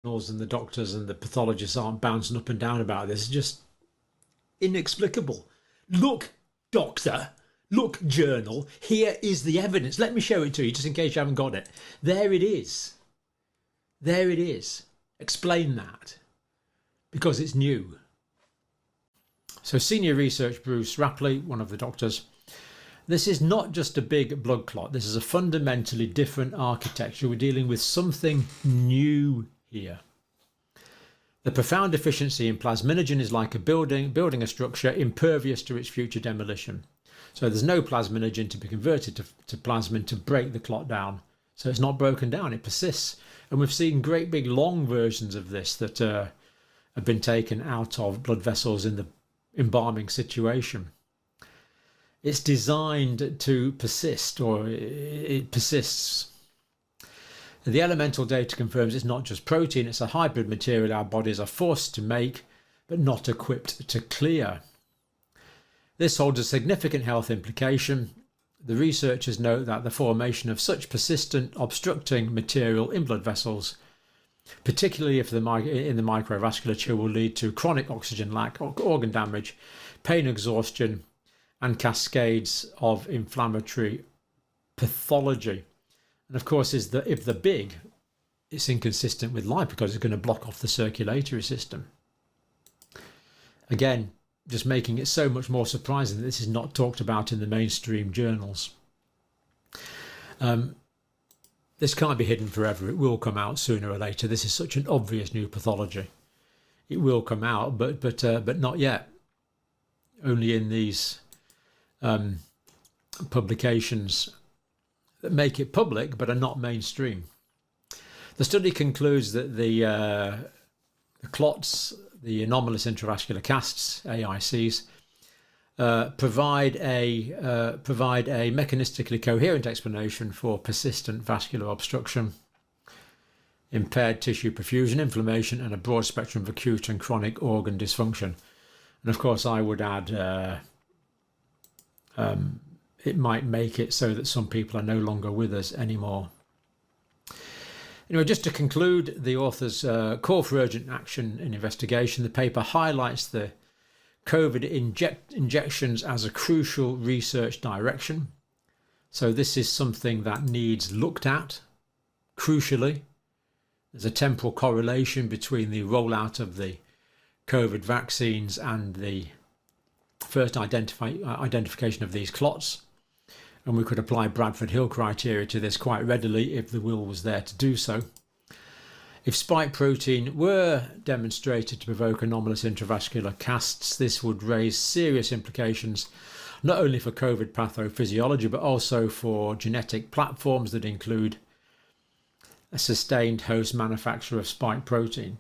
and the doctors and the pathologists aren't bouncing up and down about this. It's just inexplicable. Look, doctor, look, journal, here is the evidence. Let me show it to you just in case you haven't got it. There it is. There it is. Explain that, because it's new. So senior research Bruce Rapley, one of the doctors, this is not just a big blood clot. This is a fundamentally different architecture. We're dealing with something new here. The profound deficiency in plasminogen is like a building a structure impervious to its future demolition. So there's no plasminogen to be converted to plasmin to break the clot down. So it's not broken down, it persists. And we've seen great big long versions of this that have been taken out of blood vessels in the embalming situation. It's designed to persist, or it persists. The elemental data confirms it's not just protein, it's a hybrid material our bodies are forced to make, but not equipped to clear. This holds a significant health implication. The researchers note that the formation of such persistent obstructing material in blood vessels, particularly if in the microvasculature, will lead to chronic oxygen lack, organ damage, pain exhaustion, and cascades of inflammatory pathology. And of course, if they're big, it's inconsistent with life because it's going to block off the circulatory system. Again, just making it so much more surprising that this is not talked about in the mainstream journals. This can't be hidden forever. It will come out sooner or later. This is such an obvious new pathology. It will come out, but not yet. Only in these publications that make it public but are not mainstream. The study concludes that the clots, the anomalous intravascular casts, AICs, provide a mechanistically coherent explanation for persistent vascular obstruction, impaired tissue perfusion, inflammation, and a broad spectrum of acute and chronic organ dysfunction. And of course, I would add it might make it so that some people are no longer with us anymore. Anyway, just to conclude, the author's call for urgent action and investigation. The paper highlights the COVID injections as a crucial research direction. So this is something that needs looked at, crucially. There's a temporal correlation between the rollout of the COVID vaccines and the first identification of these clots. And we could apply Bradford Hill criteria to this quite readily if the will was there to do so. If spike protein were demonstrated to provoke anomalous intravascular casts, this would raise serious implications not only for COVID pathophysiology but also for genetic platforms that include a sustained host manufacture of spike protein.